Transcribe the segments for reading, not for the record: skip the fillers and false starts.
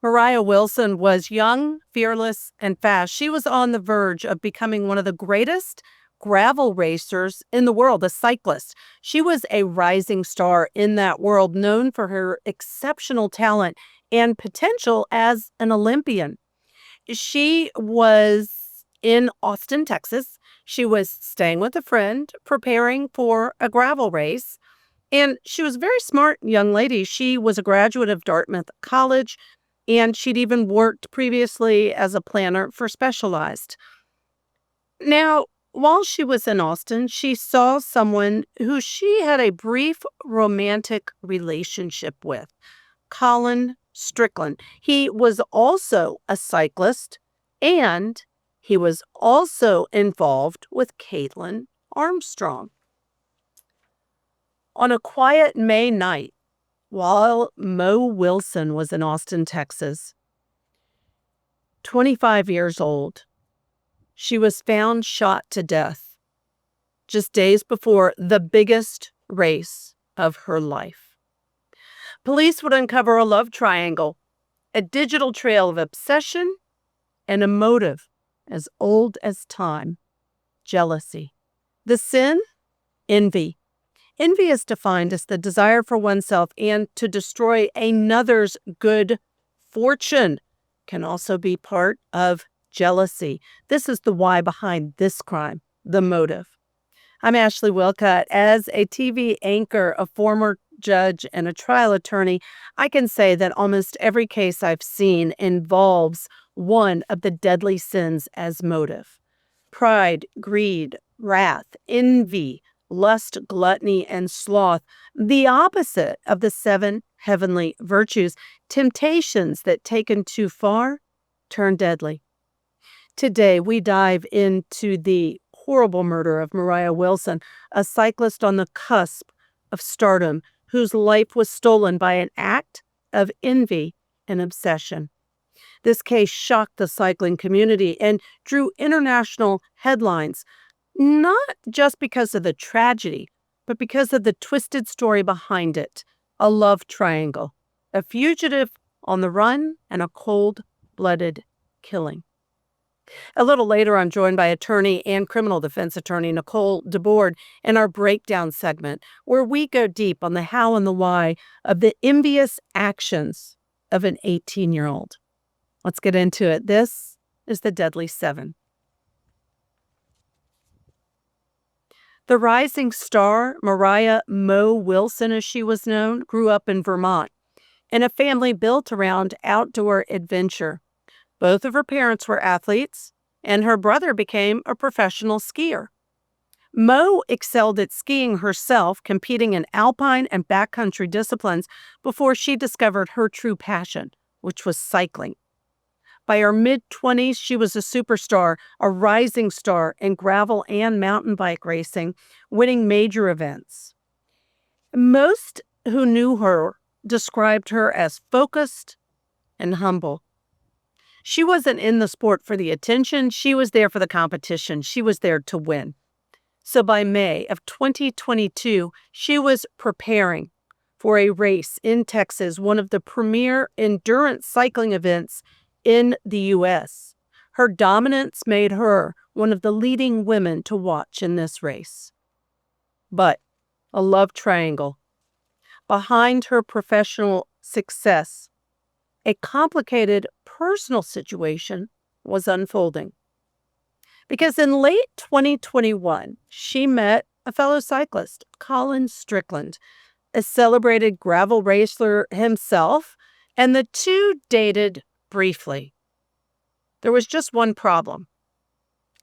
Moriah Wilson was young, fearless, and fast. She was on the verge of becoming one of the greatest gravel racers in the world, a cyclist. She was a rising star in that world, known for her exceptional talent and potential as an Olympian. She was in Austin, Texas. She was staying with a friend, preparing for a gravel race. And she was a very smart young lady. She was a graduate of Dartmouth College, and she'd even worked previously as a planner for Specialized. Now, while she was in Austin, she saw someone who she had a brief romantic relationship with, Colin Strickland. He was also a cyclist, and he was also involved with Caitlin Armstrong. On a quiet May night, while Mo Wilson was in Austin, Texas, 25 years old, she was found shot to death just days before the biggest race of her life. Police would uncover a love triangle, a digital trail of obsession, and a motive as old as time: jealousy. The sin? Envy. Envy is defined as the desire for oneself and to destroy another's good fortune. Can also be part of jealousy. This is the why behind this crime, the motive. I'm Ashley Willcott. As a TV anchor, a former judge, and a trial attorney, I can say that almost every case I've seen involves one of the deadly sins as motive: pride, greed, wrath, envy, lust, gluttony, and sloth, the opposite of the 7 heavenly virtues, temptations that taken too far turn deadly. Today, we dive into the horrible murder of Moriah Wilson, a cyclist on the cusp of stardom whose life was stolen by an act of envy and obsession. This case shocked the cycling community and drew international headlines, not just because of the tragedy, but because of the twisted story behind it: a love triangle, a fugitive on the run, and a cold-blooded killing. A little later, I'm joined by attorney and criminal defense attorney Nicole DeBorde in our breakdown segment, where we go deep on the how and the why of the envious actions of an 18-year-old. Let's get into it. This is the Deadly 7. The rising star, Moriah Mo Wilson, as she was known, grew up in Vermont in a family built around outdoor adventure. Both of her parents were athletes, and her brother became a professional skier. Mo excelled at skiing herself, competing in alpine and backcountry disciplines before she discovered her true passion, which was cycling. By her mid-20s, she was a superstar, a rising star in gravel and mountain bike racing, winning major events. Most who knew her described her as focused and humble. She wasn't in the sport for the attention. She was there for the competition. She was there to win. So by May of 2022, she was preparing for a race in Texas, one of the premier endurance cycling events in the U.S. Her dominance made her one of the leading women to watch in this race. But a love triangle. Behind her professional success, a complicated personal situation was unfolding. Because in late 2021, she met a fellow cyclist, Colin Strickland, a celebrated gravel racer himself, and the two dated briefly. There was just one problem.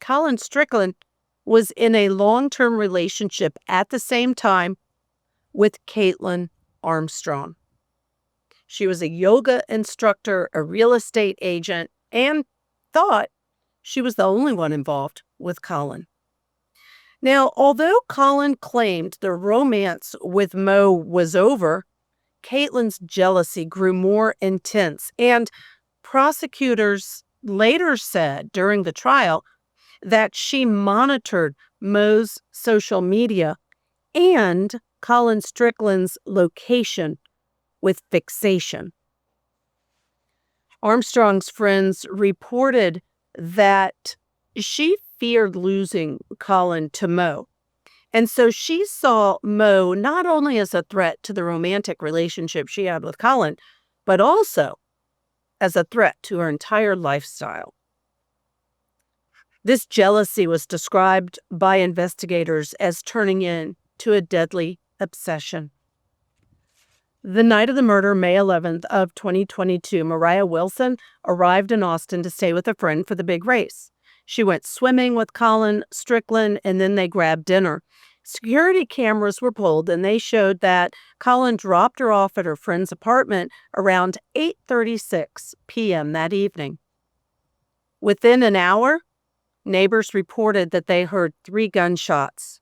Colin Strickland was in a long-term relationship at the same time with Caitlin Armstrong. She was a yoga instructor, a real estate agent, and thought she was the only one involved with Colin. Now, although Colin claimed the romance with Mo was over, Caitlin's jealousy grew more intense, and prosecutors later said during the trial that she monitored Mo's social media and Colin Strickland's location with fixation. Armstrong's friends reported that she feared losing Colin to Mo. And so she saw Mo not only as a threat to the romantic relationship she had with Colin, but also as a threat to her entire lifestyle. This jealousy was described by investigators as turning into a deadly obsession. The night of the murder, May 11th of 2022, Moriah Wilson arrived in Austin to stay with a friend for the big race. She went swimming with Colin Strickland, and then they grabbed dinner. Security cameras were pulled, and they showed that Colin dropped her off at her friend's apartment around 8:36 p.m. that evening. Within an hour, neighbors reported that they heard 3 gunshots.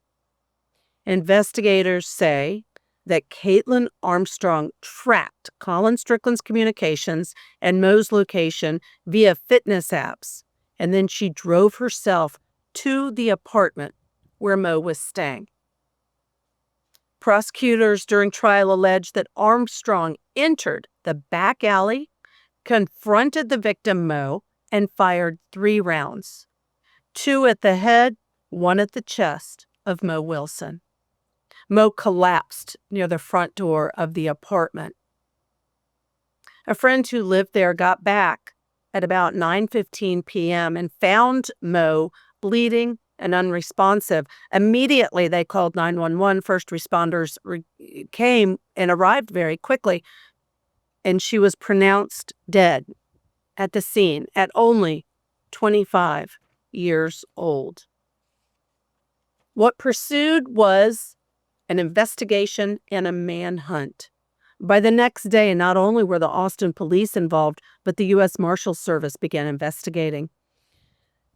Investigators say that Caitlin Armstrong tracked Colin Strickland's communications and Mo's location via fitness apps, and then she drove herself to the apartment where Mo was staying. Prosecutors during trial alleged that Armstrong entered the back alley, confronted the victim Mo, and fired 3 rounds. 2 at the head, 1 at the chest of Mo Wilson. Mo collapsed near the front door of the apartment. A friend who lived there got back at about 9:15 p.m. and found Mo bleeding and unresponsive. Immediately, they called 911. First responders came and arrived very quickly, and she was pronounced dead at the scene at only 25 years old. What pursued was an investigation and a manhunt. By the next day, not only were the Austin police involved, but the U.S. Marshals Service began investigating.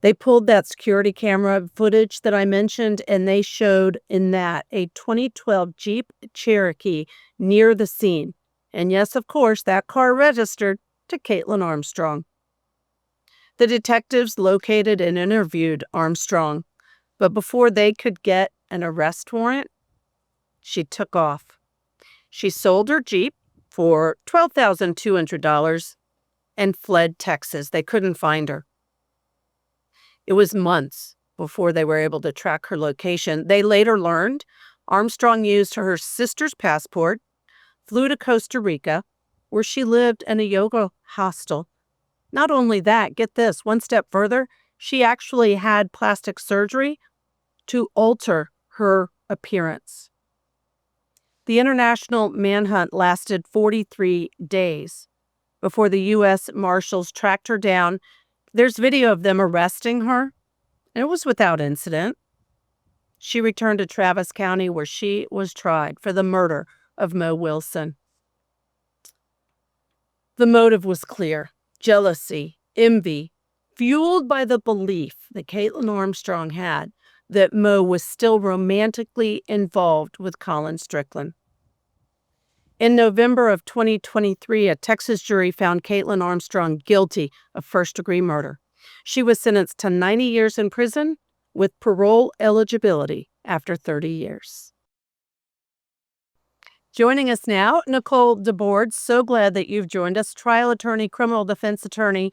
They pulled that security camera footage that I mentioned, and they showed in that a 2012 Jeep Cherokee near the scene. And yes, of course, that car registered to Caitlin Armstrong. The detectives located and interviewed Armstrong, but before they could get an arrest warrant, she took off. She sold her Jeep for $12,200 and fled Texas. They couldn't find her. It was months before they were able to track her location. They later learned Armstrong used her sister's passport, flew to Costa Rica, where she lived in a yoga hostel. Not only that, get this, one step further, she actually had plastic surgery to alter her appearance. The international manhunt lasted 43 days before the U.S. Marshals tracked her down. There's video of them arresting her, and it was without incident. She returned to Travis County, where she was tried for the murder of Mo Wilson. The motive was clear: jealousy, envy, fueled by the belief that Caitlin Armstrong had that Mo was still romantically involved with Colin Strickland. In November of 2023, a Texas jury found Caitlin Armstrong guilty of first-degree murder. She was sentenced to 90 years in prison with parole eligibility after 30 years. Joining us now, Nicole DeBorde. So glad that you've joined us. Trial attorney, criminal defense attorney.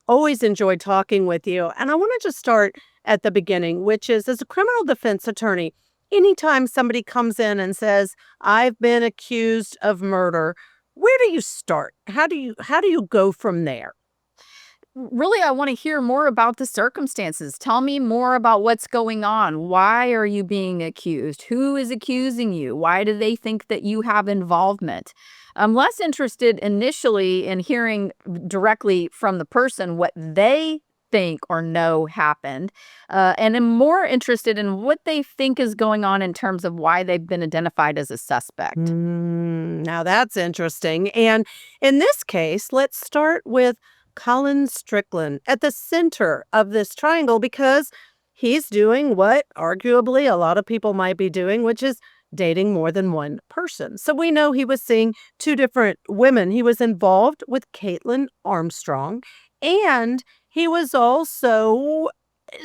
Always enjoyed talking with you. And I want to just start at the beginning, which is, as a criminal defense attorney, anytime somebody comes in and says, I've been accused of murder, where do you start? How do you go from there? Really, I want to hear more about the circumstances. Tell me more about what's going on. Why are you being accused? Who is accusing you? Why do they think that you have involvement? I'm less interested initially in hearing directly from the person what they think or know happened, and I'm more interested in what they think is going on in terms of why they've been identified as a suspect. Now that's interesting. And in this case, let's start with Colin Strickland at the center of this triangle, because he's doing what arguably a lot of people might be doing, which is dating more than one person. So we know he was seeing 2 different women. He was involved with Caitlin Armstrong, and he was also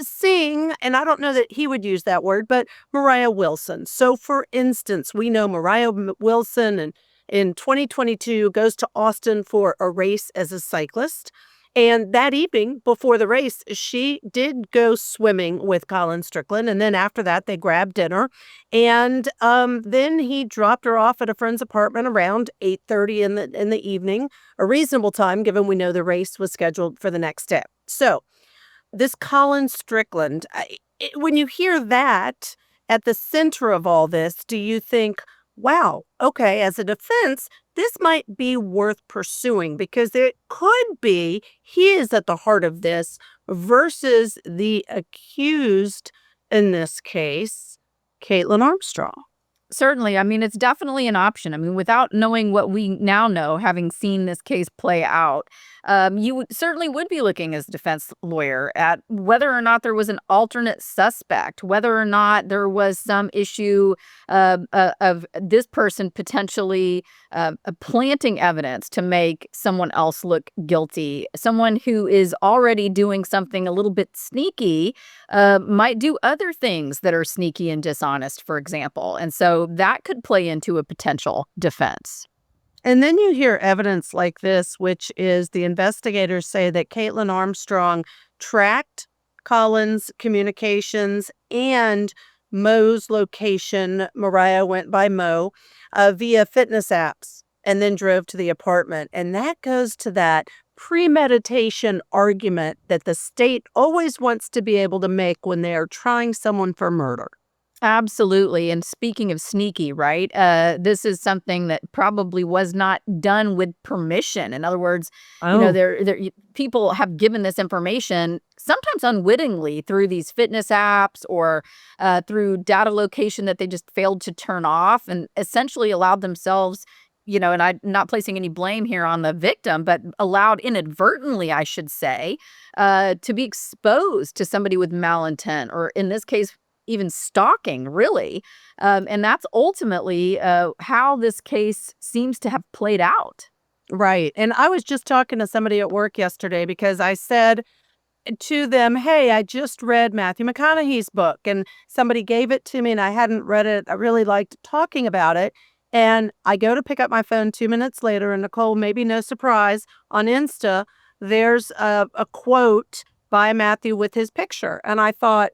seeing, and I don't know that he would use that word, but Moriah Wilson. So for instance, we know Moriah Wilson and in 2022 goes to Austin for a race as a cyclist. And that evening before the race, she did go swimming with Colin Strickland. And then after that, they grabbed dinner. And then he dropped her off at a friend's apartment around 8:30 in the evening, a reasonable time given we know the race was scheduled for the next day. So this Colin Strickland, when you hear that at the center of all this, do you think, wow, okay, as a defense, this might be worth pursuing because it could be he is at the heart of this versus the accused in this case, Caitlin Armstrong? Certainly. I mean, it's definitely an option. I mean, without knowing what we now know, having seen this case play out, certainly would be looking as a defense lawyer at whether or not there was an alternate suspect, whether or not there was some issue of this person potentially planting evidence to make someone else look guilty. Someone who is already doing something a little bit sneaky might do other things that are sneaky and dishonest, for example. And so that could play into a potential defense. And then you hear evidence like this, which is the investigators say that Caitlin Armstrong tracked Colin's communications and Mo's location. Moriah went by Mo via fitness apps and then drove to the apartment. And that goes to that premeditation argument that the state always wants to be able to make when they are trying someone for murder. Absolutely. And speaking of sneaky, right? This is something that probably was not done with permission. In other words, Oh, people have given this information sometimes unwittingly through these fitness apps or through data location that they just failed to turn off and essentially allowed themselves, and I'm not placing any blame here on the victim, but allowed inadvertently, I should say, to be exposed to somebody with malintent, or in this case, even stalking, really. And that's ultimately how this case seems to have played out. right. And I was just talking to somebody at work yesterday because I said to them, hey, I just read Matthew McConaughey's book and somebody gave it to me and I hadn't read it. I really liked talking about it. And I go to pick up my phone 2 minutes later, and Nicole, maybe no surprise, on Insta, there's a quote by Matthew with his picture. And I thought,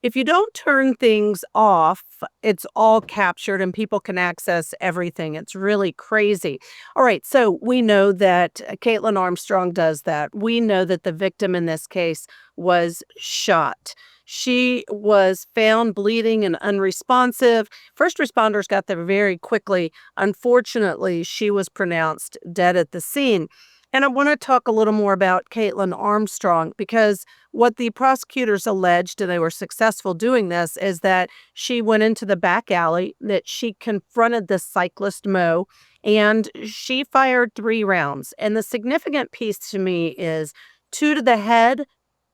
if you don't turn things off, it's all captured and people can access everything. It's really crazy. All right, so we know that Caitlin Armstrong does that. We know that the victim in this case was shot. She was found bleeding and unresponsive. First responders got there very quickly. Unfortunately, she was pronounced dead at the scene. And I want to talk a little more about Caitlin Armstrong because what the prosecutors alleged, and they were successful doing this, is that she went into the back alley, that she confronted the cyclist Mo, and she fired 3 rounds. And the significant piece to me is 2 to the head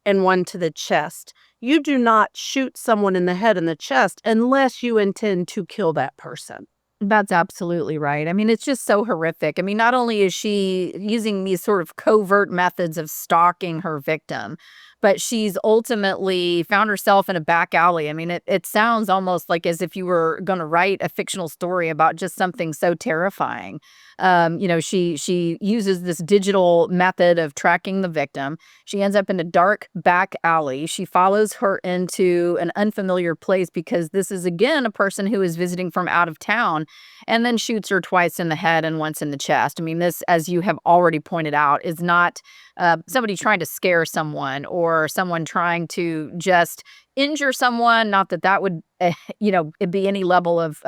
and 1 to the chest. You do not shoot someone in the head and the chest unless you intend to kill that person. That's absolutely right. I mean, it's just so horrific. I mean, not only is she using these sort of covert methods of stalking her victim, but she's ultimately found herself in a back alley. I mean, it sounds almost like as if you were going to write a fictional story about just something so terrifying. She uses this digital method of tracking the victim. She ends up in a dark back alley. She follows her into an unfamiliar place because this is, again, a person who is visiting from out of town, and then shoots her twice in the head and once in the chest. I mean, this, as you have already pointed out, is not somebody trying to scare someone or someone trying to just injure someone. Not that that would, it'd be any level of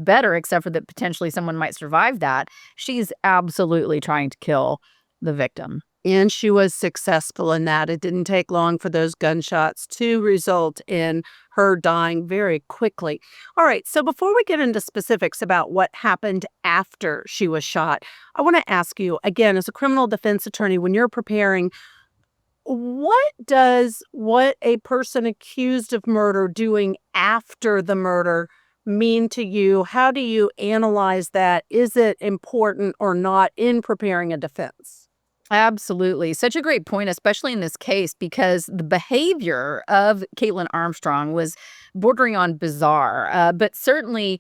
better, except for that potentially someone might survive that. She's absolutely trying to kill the victim. And she was successful in that. It didn't take long for those gunshots to result in her dying very quickly. All right, so before we get into specifics about what happened after she was shot, I want to ask you, again, as a criminal defense attorney, when you're preparing, what a person accused of murder doing after the murder mean to you? How do you analyze that? Is it important or not in preparing a defense? Absolutely. Such a great point, especially in this case, because the behavior of Caitlin Armstrong was bordering on bizarre, but certainly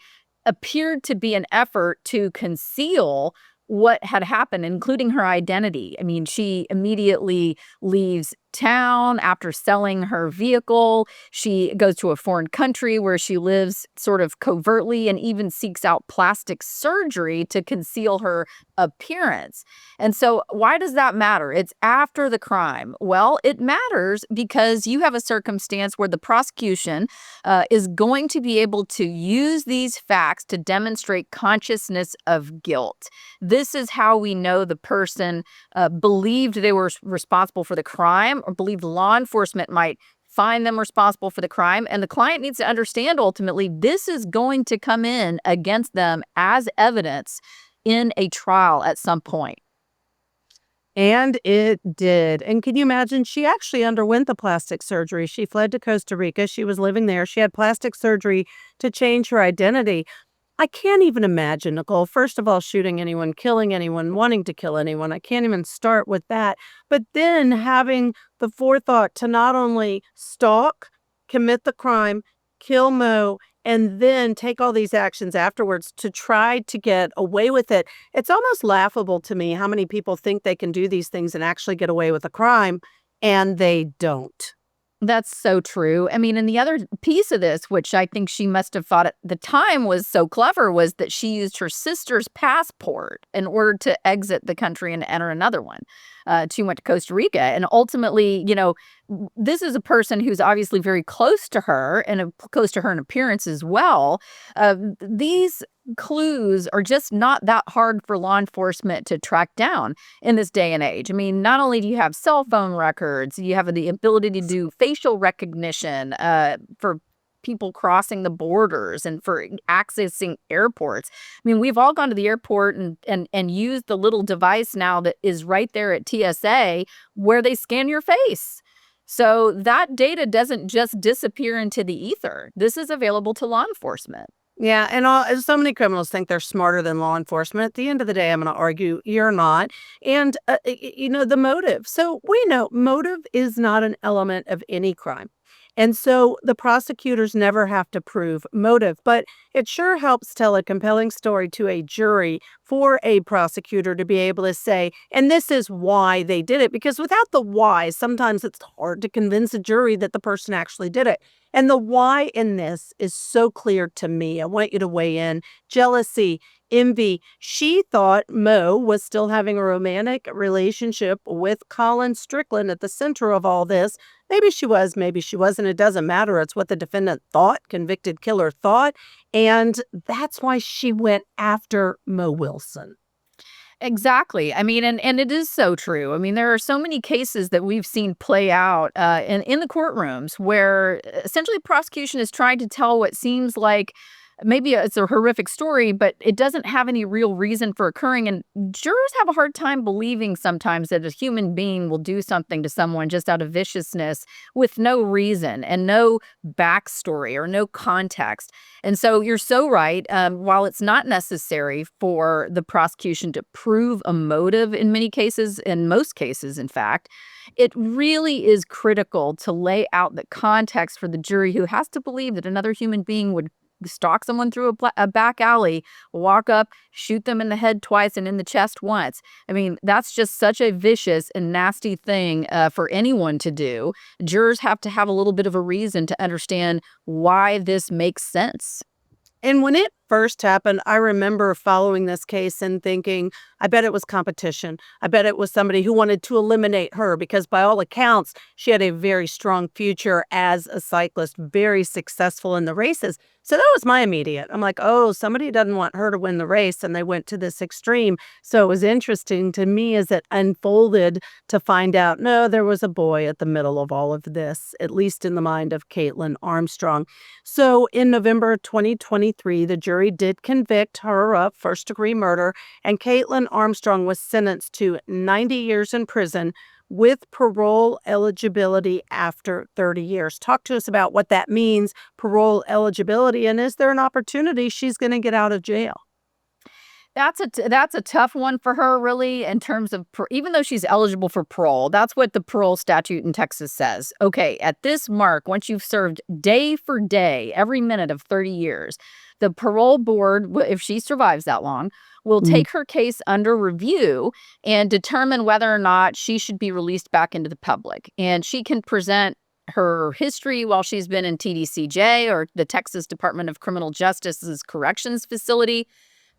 appeared to be an effort to conceal what had happened, including her identity. I mean, she immediately leaves town after selling her vehicle. She goes to a foreign country where she lives sort of covertly and even seeks out plastic surgery to conceal her appearance. And so, why does that matter? It's after the crime. Well, it matters because you have a circumstance where the prosecution is going to be able to use these facts to demonstrate consciousness of guilt. This is how we know the person believed they were responsible for the crime or believed law enforcement might find them responsible for the crime. And the client needs to understand ultimately this is going to come in against them as evidence in a trial at some point. And it did. And can you imagine? She actually underwent the plastic surgery. She fled to Costa Rica. She was living there. She had plastic surgery to change her identity. I can't even imagine, Nicole, first of all, shooting anyone, killing anyone, wanting to kill anyone. I can't even start with that. But then having the forethought to not only stalk, commit the crime, kill Mo, and then take all these actions afterwards to try to get away with it. It's almost laughable to me how many people think they can do these things and actually get away with a crime, and they don't. That's so true. I mean, and the other piece of this, which I think she must have thought at the time was so clever, was that she used her sister's passport in order to exit the country and enter another one. She went to Costa Rica. And ultimately, this is a person who's obviously very close to her and close to her in appearance as well. These clues are just not that hard for law enforcement to track down in this day and age. I mean, not only do you have cell phone records, you have the ability to do facial recognition for people crossing the borders and for accessing airports. I mean, we've all gone to the airport and used the little device now that is right there at TSA where they scan your face. So that data doesn't just disappear into the ether. This is available to law enforcement. Yeah, and so many criminals think they're smarter than law enforcement. At the end of the day, I'm going to argue you're not. And, the motive. So we know motive is not an element of any crime. And so the prosecutors never have to prove motive, but it sure helps tell a compelling story to a jury for a prosecutor to be able to say, and this is why they did it. Because without the why, sometimes it's hard to convince a jury that the person actually did it. And the why in this is so clear to me. I want you to weigh in. Jealousy, envy. She thought Mo was still having a romantic relationship with Colin Strickland at the center of all this. Maybe she was, maybe she wasn't. It doesn't matter. It's what the defendant thought, convicted killer thought. And that's why she went after Mo Wilson. Exactly. I mean, and it is so true. I mean, there are so many cases that we've seen play out in the courtrooms where essentially prosecution is trying to tell what seems like maybe it's a horrific story, but it doesn't have any real reason for occurring. And jurors have a hard time believing sometimes that a human being will do something to someone just out of viciousness with no reason and no backstory or no context. And so you're so right. While it's not necessary for the prosecution to prove a motive in many cases, in most cases, in fact, it really is critical to lay out the context for the jury who has to believe that another human being would stalk someone through a back alley, walk up, shoot them in the head twice and in the chest once. I mean, that's just such a vicious and nasty thing for anyone to do. Jurors have to have a little bit of a reason to understand why this makes sense. And when it first happened, I remember following this case and thinking, I bet it was competition. I bet it was somebody who wanted to eliminate her because by all accounts, she had a very strong future as a cyclist, very successful in the races. So that was my immediate. I'm like, oh, somebody doesn't want her to win the race. And they went to this extreme. So it was interesting to me as it unfolded to find out, no, there was a boy at the middle of all of this, at least in the mind of Caitlin Armstrong. So in November 2023, the jury did convict her of first-degree murder, and Caitlin Armstrong was sentenced to 90 years in prison with parole eligibility after 30 years. Talk to us about what that means, parole eligibility, and is there an opportunity she's going to get out of jail? That's a tough one for her, really, in terms of even though she's eligible for parole. That's what the parole statute in Texas says. Okay, at this mark, once you've served day for day, every minute of 30 years, The parole board, if she survives that long, will take her case under review and determine whether or not she should be released back into the public. And she can present her history while she's been in TDCJ or the Texas Department of Criminal Justice's corrections facility.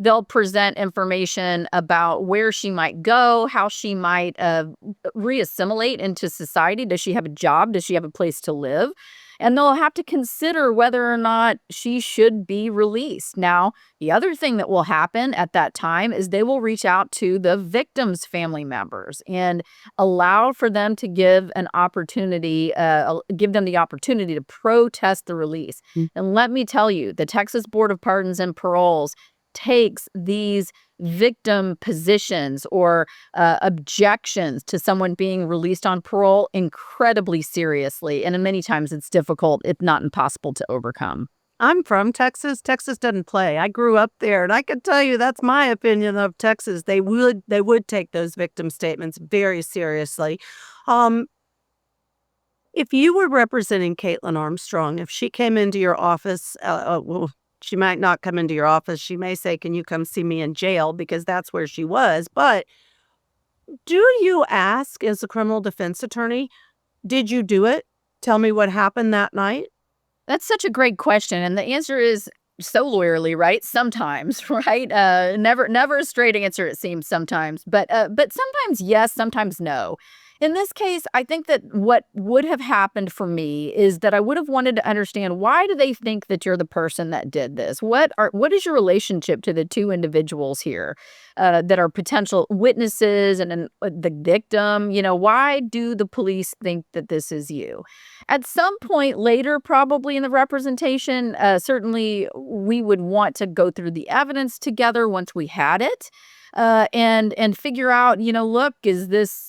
They'll present information about where she might go, how she might reassimilate into society. Does she have a job? Does she have a place to live? And they'll have to consider whether or not she should be released. Now, the other thing that will happen at that time is they will reach out to the victim's family members and allow for them to give an opportunity, give them the opportunity to protest the release. And let me tell you, the Texas Board of Pardons and Paroles takes these victim positions or objections to someone being released on parole incredibly seriously. And many times it's difficult, if not impossible, to overcome. I'm from Texas. Texas doesn't play. I grew up there, and I can tell you that's my opinion of Texas. They would take those victim statements very seriously. If you were representing Caitlin Armstrong, if she came into your office, well, she might not come into your office. She may say, "Can you come see me in jail?" Because that's where she was. But do you ask, as a criminal defense attorney, did you do it? Tell me what happened that night. That's such a great question. And the answer is so lawyerly, right? Sometimes, right? Never a straight answer, it seems sometimes. But sometimes yes, sometimes no. In this case, I think that what would have happened for me is that I would have wanted to understand, why do they think that you're the person that did this? What is your relationship to the two individuals here that are potential witnesses and the victim? You know, why do the police think that this is you? At some point later, probably in the representation, certainly we would want to go through the evidence together once we had it. And figure out, you know, look, is this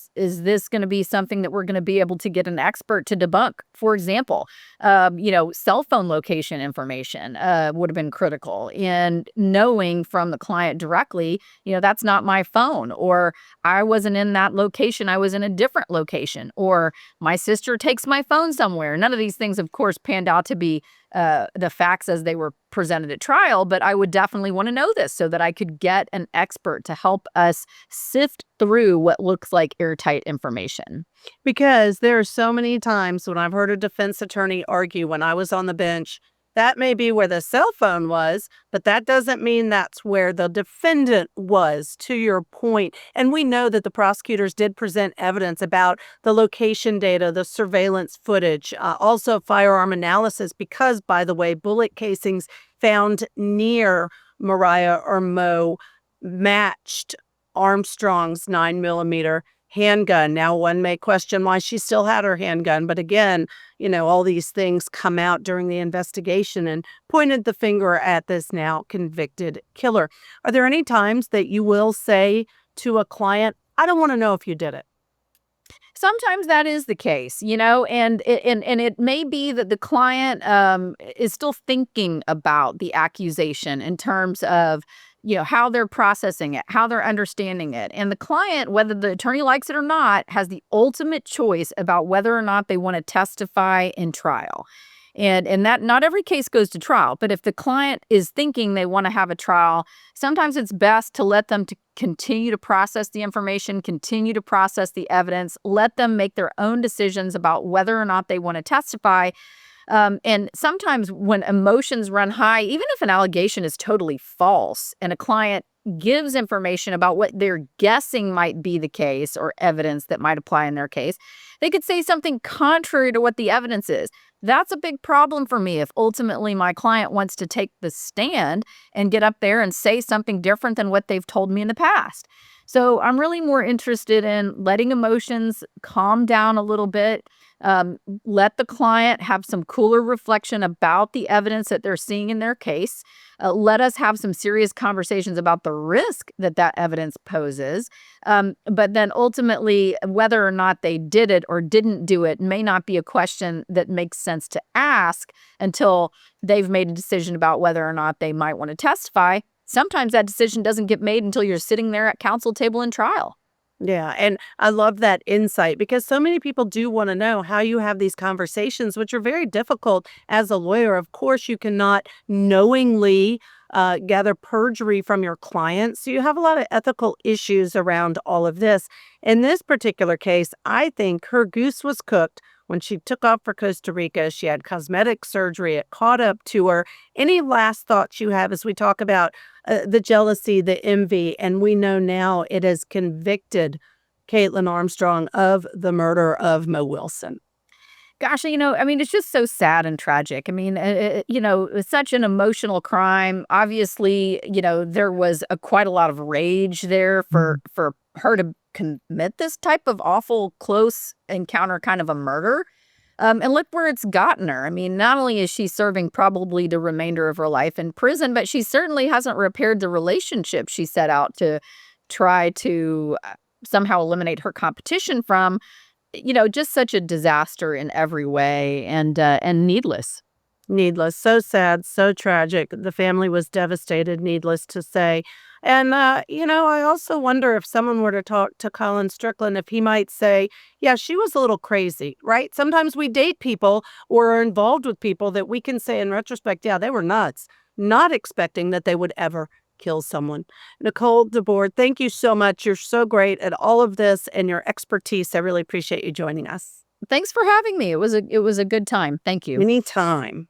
going to be something that we're going to be able to get an expert to debunk? For example, cell phone location information would have been critical. And knowing from the client directly, that's not my phone, or I wasn't in that location, I was in a different location, or my sister takes my phone somewhere. None of these things, of course, panned out to be the facts as they were presented at trial, but I would definitely want to know this so that I could get an expert to help us sift through what looks like airtight information. Because there are so many times when I've heard a defense attorney argue when I was on the bench, that may be where the cell phone was, but that doesn't mean that's where the defendant was, to your point. And we know that the prosecutors did present evidence about the location data, the surveillance footage, also firearm analysis, because, by the way, bullet casings found near Moriah or Mo matched Armstrong's 9mm handgun. Now, one may question why she still had her handgun, but again, all these things come out during the investigation and pointed the finger at this now convicted killer. Are there any times that you will say to a client, "I don't want to know if you did it"? Sometimes that is the case, and it may be that the client is still thinking about the accusation in terms of, how they're processing it, how they're understanding it. And the client, whether the attorney likes it or not, has the ultimate choice about whether or not they want to testify in trial. And that not every case goes to trial, but if the client is thinking they want to have a trial, sometimes it's best to let them to continue to process the information, continue to process the evidence, let them make their own decisions about whether or not they want to testify. And sometimes when emotions run high, even if an allegation is totally false and a client gives information about what they're guessing might be the case or evidence that might apply in their case, they could say something contrary to what the evidence is. That's a big problem for me if ultimately my client wants to take the stand and get up there and say something different than what they've told me in the past. So I'm really more interested in letting emotions calm down a little bit, let the client have some cooler reflection about the evidence that they're seeing in their case. Let us have some serious conversations about the risk that evidence poses. But then ultimately, whether or not they did it or didn't do it may not be a question that makes sense to ask until they've made a decision about whether or not they might want to testify. Sometimes that decision doesn't get made until you're sitting there at counsel table in trial. Yeah, and I love that insight because so many people do want to know how you have these conversations, which are very difficult as a lawyer. Of course, you cannot knowingly gather perjury from your clients. So you have a lot of ethical issues around all of this. In this particular case, I think her goose was cooked when she took off for Costa Rica. She had cosmetic surgery. It caught up to her. Any last thoughts you have as we talk about the jealousy, the envy, and we know now it has convicted Caitlin Armstrong of the murder of Mo Wilson. Gosh, I mean, it's just so sad and tragic. I mean, it's such an emotional crime. Obviously, there was quite a lot of rage there for her to commit this type of awful close encounter, kind of a murder. And look where it's gotten her. I mean, not only is she serving probably the remainder of her life in prison, but she certainly hasn't repaired the relationship she set out to try to somehow eliminate her competition from. Just such a disaster in every way, and needless. Needless, so sad, so tragic. The family was devastated, needless to say. And, I also wonder if someone were to talk to Colin Strickland, if he might say, yeah, she was a little crazy, right? Sometimes we date people or are involved with people that we can say in retrospect, yeah, they were nuts, not expecting that they would ever kill someone. Nicole DeBorde, thank you so much. You're so great at all of this and your expertise. I really appreciate you joining us. Thanks for having me. It was a good time. Thank you. Anytime.